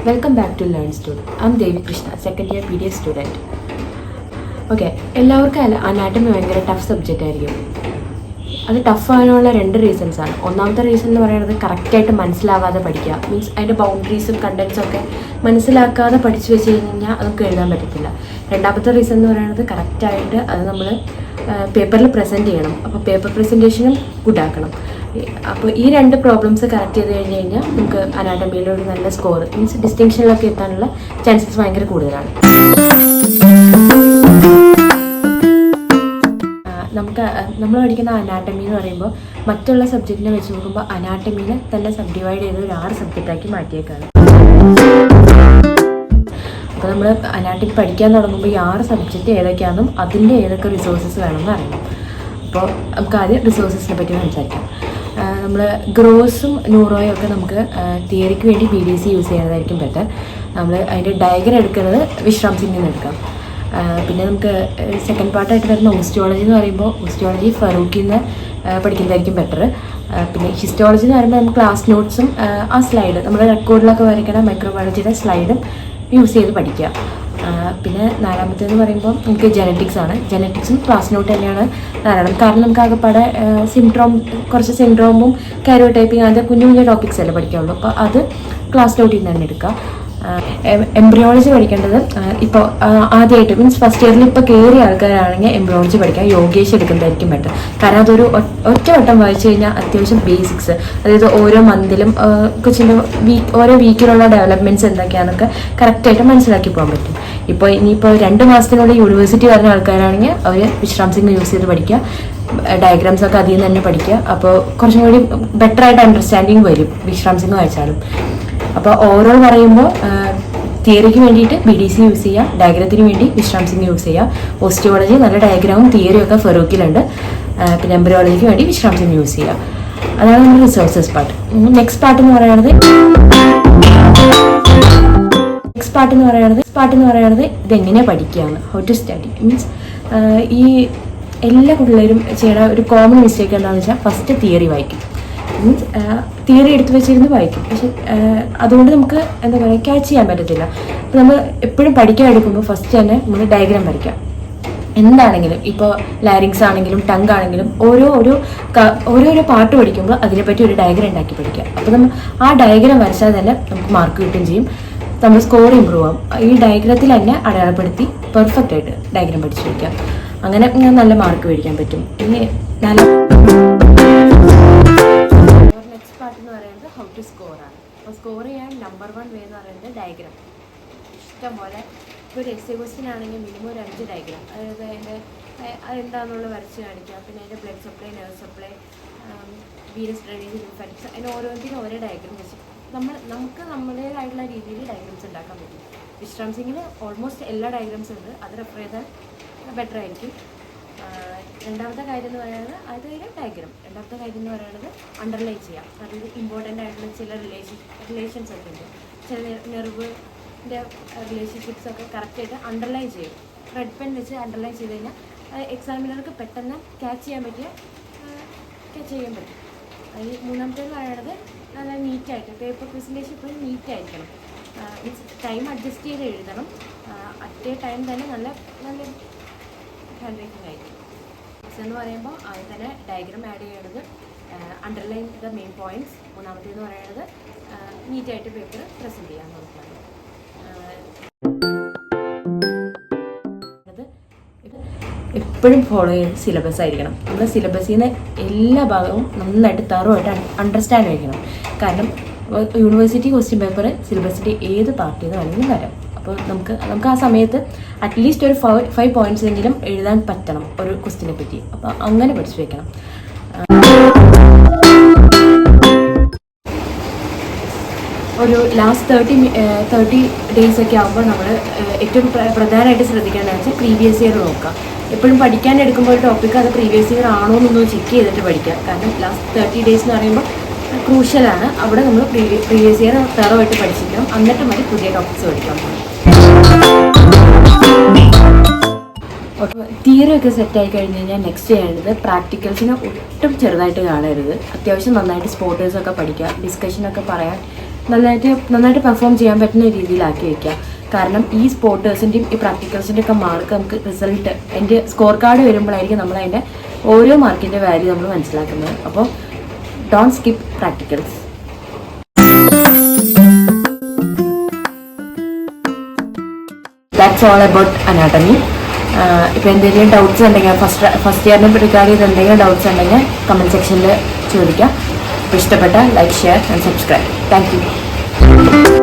Welcome back to Learn Student. I'm Devi Krishna, second year PDS student. Okay, എല്ലാവർക്കും anatomy ഭയങ്കര tough subject ആയിരിക്കും. അത് tough ആകാനുള്ള രണ്ട് റീസൺസാണ്. ഒന്നാമത്തെ റീസൺ എന്ന് പറയുന്നത് കറക്റ്റായിട്ട് മനസ്സിലാവാതെ പഠിക്കുക. മീൻസ് അതിൻ്റെ ബൗണ്ടറീസും കണ്ടൻസും ഒക്കെ മനസ്സിലാക്കാതെ പഠിച്ചു വെച്ച് കഴിഞ്ഞാൽ നമുക്ക് എഴുതാൻ പറ്റത്തില്ല. രണ്ടാമത്തെ റീസൺ എന്ന് പറയുന്നത് കറക്റ്റായിട്ട് അത് നമ്മൾ പേപ്പറിൽ പ്രസൻറ്റ് ചെയ്യണം. അപ്പോൾ പേപ്പർ പ്രസൻറ്റേഷനും ഗുഡാക്കണം. അപ്പോൾ ഈ രണ്ട് പ്രോബ്ലംസ് കറക്റ്റ് ചെയ്ത് കഴിഞ്ഞ് കഴിഞ്ഞാൽ നമുക്ക് അനാട്ടമിയിൽ ഒരു നല്ല സ്കോർ മീൻസ് ഡിസ്റ്റിങ്ഷനിലൊക്കെ എത്താനുള്ള ചാൻസസ് ഭയങ്കര കൂടുതലാണ്. നമ്മൾ പഠിക്കുന്ന അനാട്ടമി എന്ന് പറയുമ്പോൾ മറ്റുള്ള സബ്ജക്റ്റിനെ വെച്ച് നോക്കുമ്പോൾ അനാട്ടമീനെ തന്നെ സബ്ഡിവൈഡ് ചെയ്ത് ഒരു 6 സബ്ജക്റ്റാക്കി മാറ്റിയേക്കാണ്. അപ്പോൾ നമ്മൾ അനാട്ടമി പഠിക്കാൻ തുടങ്ങുമ്പോൾ ഈ 6 സബ്ജക്റ്റ് ഏതൊക്കെയാണെന്നും അതിൻ്റെ ഏതൊക്കെ റിസോഴ്സസ് വേണമെന്ന് അറിയണം. അപ്പോൾ നമുക്ക് ആദ്യം റിസോഴ്സസിനെ പറ്റി സംസാരിക്കാം. നമ്മൾ ഗ്രോസും ന്യൂറോയും ഒക്കെ നമുക്ക് തിയറിക്ക് വേണ്ടി BDC യൂസ് ചെയ്യുന്നതായിരിക്കും ബെറ്റർ. നമ്മൾ അതിൻ്റെ ഡയഗ്രം എടുക്കുന്നത് വിശ്രാം സിംഗിൽ നിന്ന് എടുക്കാം. പിന്നെ നമുക്ക് സെക്കൻഡ് പാർട്ടായിട്ട് വരുന്ന ഓസ്റ്റിയോളജി എന്ന് പറയുമ്പോൾ ഓസ്റ്റിയോളജി ഫറൂഖിൽ നിന്ന് പഠിക്കുന്നതായിരിക്കും ബെറ്റർ. പിന്നെ ഹിസ്റ്റോളജി എന്ന് പറയുമ്പോൾ നമുക്ക് ക്ലാസ് നോട്ട്സും ആ സ്ലൈഡ് നമ്മുടെ റെക്കോർഡിലൊക്കെ വരയ്ക്കുന്ന മൈക്രോബയോളജിയുടെ സ്ലൈഡും യൂസ് ചെയ്ത് പഠിക്കുക. പിന്നെ നാലാമത്തേന്ന് പറയുമ്പോൾ നമുക്ക് ജെനറ്റിക്സ് ആണ്. ജെനറ്റിക്സും ക്ലാസ് നോട്ട് തന്നെയാണ് ധാരാളം. കാരണം നമുക്ക് ആകെപ്പാടെ കുറച്ച് സിൻഡ്രോമും കാരിയോടൈപ്പിംഗ് അങ്ങനത്തെ കുഞ്ഞു കുഞ്ഞു ടോപ്പിക്സ് അല്ലേ പഠിക്കാനുള്ളൂ. അപ്പോൾ അത് ക്ലാസ് നോട്ടിൽ നിന്ന് തന്നെ എടുക്കുക. എംബ്രിയോളജി പഠിക്കേണ്ടത് ഇപ്പോൾ ആദ്യമായിട്ട് മീൻസ് ഫസ്റ്റ് ഇയറിൽ ഇപ്പോൾ കയറിയ ആൾക്കാരാണെങ്കിൽ എംബ്രിയോളജി പഠിക്കാൻ യോഗേഷ് എടുക്കുന്നതായിരിക്കും ബെറ്റർ. കാരണം അതൊരു ഒറ്റ വട്ടം വായിച്ചു കഴിഞ്ഞാൽ അത്യാവശ്യം ബേസിക്സ്, അതായത് ഓരോ മന്തിലും കൊച്ചിൻ്റെ ഓരോ വീക്കിലുള്ള ഡെവലപ്മെൻറ്റ്സ് എന്തൊക്കെയാണെന്നൊക്കെ കറക്റ്റായിട്ട് മനസ്സിലാക്കി പോകാൻ പറ്റും. ഇപ്പോൾ ഇനിയിപ്പോൾ 2 മാസത്തിനുള്ളിൽ യൂണിവേഴ്സിറ്റി വരുന്ന ആൾക്കാരാണെങ്കിൽ അവർ വിശ്രാം സിംഗ് യൂസ് ചെയ്ത് പഠിക്കുക. ഡയഗ്രാംസ് ഒക്കെ അതിൽ നിന്ന് തന്നെ പഠിക്കുക. അപ്പോൾ കുറച്ചും കൂടി ബെറ്ററായിട്ട് അണ്ടർസ്റ്റാൻഡിങ് വരും വിശ്രാം സിംഗ് വായിച്ചാലും. അപ്പോൾ ഓവറോൾ പറയുമ്പോൾ തിയറിക്ക് വേണ്ടിയിട്ട് BDC യൂസ് ചെയ്യുക, ഡയഗ്രത്തിന് വേണ്ടി വിശ്രാം സിംഗ് യൂസ് ചെയ്യുക. ഓസ്റ്റിയോളജി നല്ല ഡയഗ്രാമും തിയറിയും ഒക്കെ ഫറൂഖിലുണ്ട്. പിന്നെ എംബ്രിയോളജിക്ക് വേണ്ടി വിശ്രാം സിംഗ് യൂസ് ചെയ്യുക. അതാണ് നമ്മുടെ റിസോഴ്സസ് പാർട്ട്. നെക്സ്റ്റ് പാർട്ട് എന്ന് പറയുന്നത് ഇതെങ്ങനെയാണ് പഠിക്കുകയാണ്, ഹൗ ടു സ്റ്റഡി. മീൻസ് ഈ എല്ലാ പിള്ളേരും ചെയ്യുന്ന ഒരു കോമൺ മിസ്റ്റേക്ക് എന്താണെന്ന് വെച്ചാൽ ഫസ്റ്റ് തിയറി വായിക്കും. മീൻസ് തിയറി എടുത്ത് വെച്ചിരുന്ന് വായിക്കും. പക്ഷെ അതുകൊണ്ട് നമുക്ക് എന്താ പറയുക ക്യാച്ച് ചെയ്യാൻ പറ്റത്തില്ല. അപ്പോൾ നമ്മൾ എപ്പോഴും പഠിക്കാൻ എടുക്കുമ്പോൾ ഫസ്റ്റ് തന്നെ നമ്മൾ ഡയഗ്രാം വരയ്ക്കാം. എന്താണെങ്കിലും ഇപ്പോൾ ലാരിങ്സ് ആണെങ്കിലും ടങ് ആണെങ്കിലും ഓരോരോ പാട്ട് പഠിക്കുമ്പോൾ അതിനെപ്പറ്റി ഒരു ഡയഗ്രാം ഉണ്ടാക്കി പഠിക്കുക. അപ്പോൾ നമ്മൾ ആ ഡയഗ്രാം വരച്ചാൽ തന്നെ നമുക്ക് മാർക്ക് കിട്ടുകയും ചെയ്യും, നമ്മൾ സ്കോർ ഇമ്പ്രൂവ് ആവും. ഈ ഡയഗ്രത്തിൽ തന്നെ അടയാളപ്പെടുത്തി പെർഫെക്റ്റ് ആയിട്ട് ഡയഗ്രാം പഠിച്ചു വയ്ക്കുക. അങ്ങനെ നല്ല മാർക്ക് മേടിക്കാൻ പറ്റും. ഇനി നല്ല നെക്സ്റ്റ് പാർട്ട് എന്ന് പറയുന്നത് ഹൗ ടു സ്കോർ ആണ്. അപ്പോൾ സ്കോർ ചെയ്യാൻ നമ്പർ 1 വേ എന്ന് പറയുന്നത് ഡയഗ്രാം. ഇഷ്ടംപോലെ ഇപ്പോൾ ഒരു എസ്സേ ക്വസ്റ്റ്യൻ ആണെങ്കിൽ മിനിമം ഒരു 5 ഡയഗ്രാം, അതായത് അതിൻ്റെ അതെന്താണെന്നുള്ള വരച്ച് കാണിക്കുക. പിന്നെ അതിൻ്റെ blood supply, nerve supply, venous drainage, lymphatics, അതിന് ഓരോന്നിനും ഓരോ ഡയഗ്രാം വെച്ച് നമുക്ക് നമ്മുടേതായിട്ടുള്ള രീതിയിൽ ഡയഗ്രാംസ് ഉണ്ടാക്കാൻ പറ്റും. വിശ്രാം സിംഗിന് ഓൾമോസ്റ്റ് എല്ലാ ഡയഗ്രാംസും ഉണ്ട്. അത് റെഫർ ചെയ്താൽ ബെറ്റർ ആയിരിക്കും. രണ്ടാമത്തെ കാര്യം എന്ന് പറയുന്നത് ഡയഗ്രാം. രണ്ടാമത്തെ കാര്യം എന്ന് പറയുന്നത് അണ്ടർലൈൻ ചെയ്യാം. അതായത് ഇമ്പോർട്ടൻ്റ് ആയിട്ടുള്ള ചില റിലേഷൻസ് ഒക്കെ ഉണ്ട്. ചില നെർവിൻ്റെ റിലേഷൻഷിപ്സ് ഒക്കെ കറക്റ്റായിട്ട് അണ്ടർലൈൻ ചെയ്യും. റെഡ് പെൻ വെച്ച് അണ്ടർലൈൻ ചെയ്ത് കഴിഞ്ഞാൽ എക്സാമിനർക്ക് പെട്ടെന്ന് ക്യാച്ച് ചെയ്യാൻ പറ്റും. മൂന്നാമത്തേന്ന് പറയുന്നത് നല്ല നീറ്റായിട്ട് പേപ്പർ പ്രസൻറ്റേഷൻ എപ്പോഴും നീറ്റായിരിക്കണം. മീൻസ് ടൈം അഡ്ജസ്റ്റ് ചെയ്ത് എഴുതണം. അറ്റ് എ ടൈം തന്നെ നല്ല ഹാൻഡ് റൈറ്റിംഗ് ആയിരിക്കും. എന്ന് പറയുമ്പോൾ അതിൽ തന്നെ ഡയഗ്രാം ആഡ് ചെയ്യേണ്ടത്, അണ്ടർലൈൻ ദ മെയിൻ പോയിൻറ്റ്സ്. മൂന്നാമത്തേന്ന് പറയുന്നത് നീറ്റായിട്ട് പേപ്പർ പ്രസൻറ്റ് ചെയ്യാൻ നോക്കുകയാണ്. എപ്പോഴും ഫോളോ ചെയ്യുന്ന സിലബസ് ആയിരിക്കണം. നമ്മുടെ സിലബസിൽ നിന്ന് എല്ലാ ഭാഗവും നന്നായിട്ട് തറവായിട്ട് അണ്ടർസ്റ്റാൻഡ് ആയിരിക്കണം. കാരണം യൂണിവേഴ്സിറ്റി ക്വസ്റ്റ്യൻ പേപ്പർ സിലബസിൻ്റെ ഏത് പാർട്ടിയിൽ നിന്ന് വേണമെങ്കിലും വരാം. അപ്പോൾ നമുക്ക് ആ സമയത്ത് അറ്റ്ലീസ്റ്റ് ഒരു 5 പോയിൻറ്റ്സ് എങ്കിലും എഴുതാൻ പറ്റണം ഒരു ക്വസ്റ്റ്യനെ പറ്റി. അപ്പോൾ അങ്ങനെ പഠിച്ചു വെക്കണം. ഒരു ലാസ്റ്റ് 30 ഡേയ്സ് ഒക്കെ ആകുമ്പോൾ നമ്മൾ ഏറ്റവും പ്രധാനമായിട്ട് ശ്രദ്ധിക്കേണ്ടതെന്ന് വെച്ചാൽ പ്രീവിയസ് ഇയർ നോക്കുക. എപ്പോഴും പഠിക്കാൻ എടുക്കുമ്പോൾ ഒരു ടോപ്പിക്ക് അത് പ്രീവിയസ് ഇയർ ആണോ എന്നൊന്ന് ചെക്ക് ചെയ്തിട്ട് പഠിക്കുക. കാരണം ലാസ്റ്റ് 30 ഡേയ്സ് എന്ന് പറയുമ്പോൾ ക്രൂഷ്യലാണ്. അവിടെ നമ്മൾ പ്രീവിയസ് ഇയർ തറവായിട്ട് പഠിച്ചിരിക്കണം. എന്നിട്ട് മതി പുതിയ ടോപ്പിക്സ് പഠിക്കാൻ പോകും. തിയറി ഒക്കെ സെറ്റായി കഴിഞ്ഞ് കഴിഞ്ഞാൽ നെക്സ്റ്റ് ചെയ്യേണ്ടത് പ്രാക്ടിക്കൽസിനെ ഒട്ടും ചെറുതായിട്ട് കാണരുത്. അത്യാവശ്യം നന്നായിട്ട് സ്പോർട്ടേഴ്സൊക്കെ പഠിക്കുക, ഡിസ്കഷനൊക്കെ പറയാൻ നന്നായിട്ട് പെർഫോം ചെയ്യാൻ പറ്റുന്ന രീതിയിലാക്കി വയ്ക്കുക. കാരണം ഈ സ്പോർട്ടേഴ്സിൻ്റെയും ഈ പ്രാക്ടിക്കൽസിൻ്റെയും ഒക്കെ മാർക്ക് നമുക്ക് റിസൾട്ട് അതിൻ്റെ സ്കോർ കാർഡ് വരുമ്പോഴായിരിക്കും നമ്മൾ അതിൻ്റെ ഓരോ മാർക്കിൻ്റെ വാല്യൂ നമ്മൾ മനസ്സിലാക്കുന്നത്. അപ്പോൾ don't skip practicals. That's all about anatomy. ഇപ്പോൾ എന്തെങ്കിലും ഡൗട്ട്സ് ഉണ്ടെങ്കിൽ ഫസ്റ്റ് ഇയറിനെ റിഗാർഡ് ചെയ്ത് എന്തെങ്കിലും ഡൗട്ട്സ് ഉണ്ടെങ്കിൽ കമൻറ്റ് സെക്ഷനിൽ ചോദിക്കാം. അപ്പോൾ ഇഷ്ടപ്പെട്ട like, share and subscribe. Thank you.